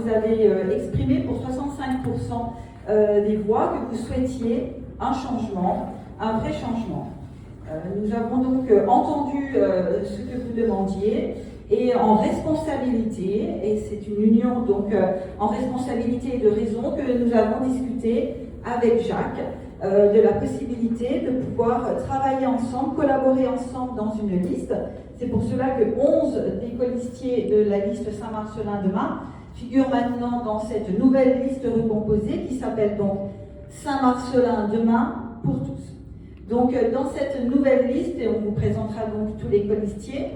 vous avez exprimé pour 65% des voix que vous souhaitiez un changement, un vrai changement. Nous avons donc entendu ce que vous demandiez et en responsabilité, et c'est une union donc en responsabilité et de raison que nous avons discuté avec Jacques de la possibilité de pouvoir travailler ensemble, collaborer ensemble dans une liste. C'est pour cela que 11 des colistiers de la liste Saint-Marcellin demain figurent maintenant dans cette nouvelle liste recomposée qui s'appelle donc Saint-Marcellin demain pour tous. Donc dans cette nouvelle liste, et on vous présentera donc tous les colistiers,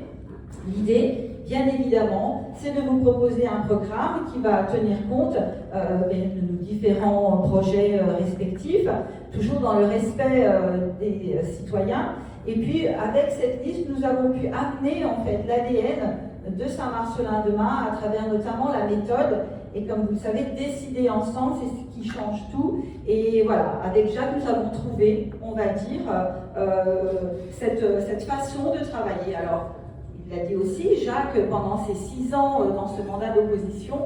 l'idée, bien évidemment, c'est de vous proposer un programme qui va tenir compte de nos différents projets respectifs, toujours dans le respect des citoyens. Et puis, avec cette liste, nous avons pu amener en fait l'ADN de Saint-Marcellin demain à travers notamment la méthode. Et comme vous le savez, décider ensemble, c'est ce qui change tout. Et voilà, avec Jacques, nous avons trouvé, on va dire, cette façon de travailler. Alors, il l'a dit aussi, Jacques, pendant ces 6 ans dans ce mandat d'opposition,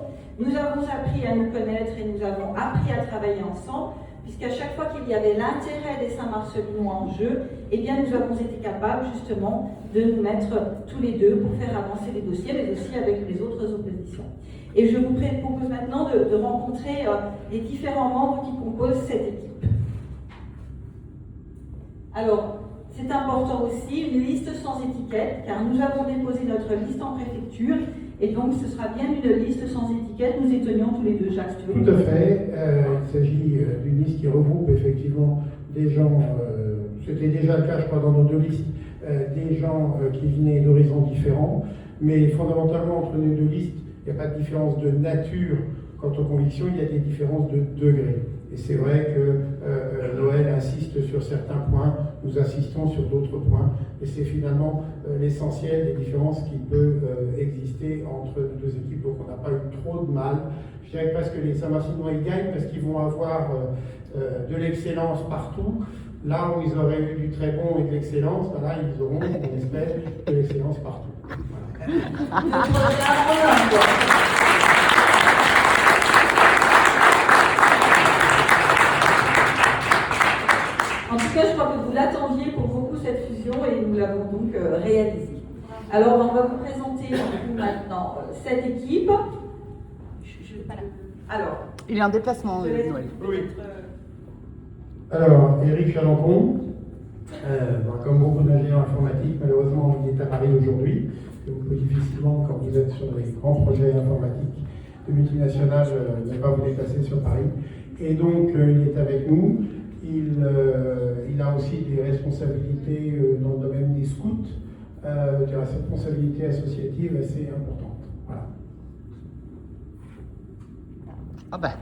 nous avons appris à nous connaître et nous avons appris à travailler ensemble, puisqu'à chaque fois qu'il y avait l'intérêt des Saint-Marcellinois en jeu, eh bien nous avons été capables justement de nous mettre tous les deux pour faire avancer les dossiers, mais aussi avec les autres oppositions. Et je vous propose maintenant de rencontrer les différents membres qui composent cette équipe. Alors, c'est important aussi, une liste sans étiquette, car nous avons déposé notre liste en préfecture, et donc ce sera bien une liste sans étiquette. Nous y tenions tous les deux, Jacques. Tu veux Tout à fait. Il s'agit d'une liste qui regroupe effectivement des gens, c'était déjà le cas, je crois, dans nos deux listes, des gens qui venaient d'horizons différents, mais fondamentalement, entre les deux listes, il n'y a pas de différence de nature quant aux convictions, il y a des différences de degré. Et c'est vrai que Noël insiste sur certains points, nous insistons sur d'autres points, et c'est finalement l'essentiel des différences qui peuvent exister entre les deux équipes, donc on n'a pas eu trop de mal. Je dirais presque que les Saint-Marcellinois ils gagnent parce qu'ils vont avoir de l'excellence partout. Là où ils auraient eu du très bon et de l'excellence, ben là ils auront, on espère, de l'excellence partout. Voilà. En tout cas, je crois que vous l'attendiez pour beaucoup cette fusion et nous l'avons donc réalisée. Alors, on va vous présenter maintenant cette équipe. Alors, il est en déplacement, Noël. Oui. Alors, Éric Chalenton, comme beaucoup d'ingénieurs informatiques, malheureusement, il est à Paris aujourd'hui. Vous pouvez difficilement, quand vous êtes sur des grands projets informatiques de multinationales, ne pas vous déplacer sur Paris. Et donc, il est avec nous. Il a aussi des responsabilités dans le domaine des scouts, des responsabilités associatives assez importantes. Voilà. Ah ben.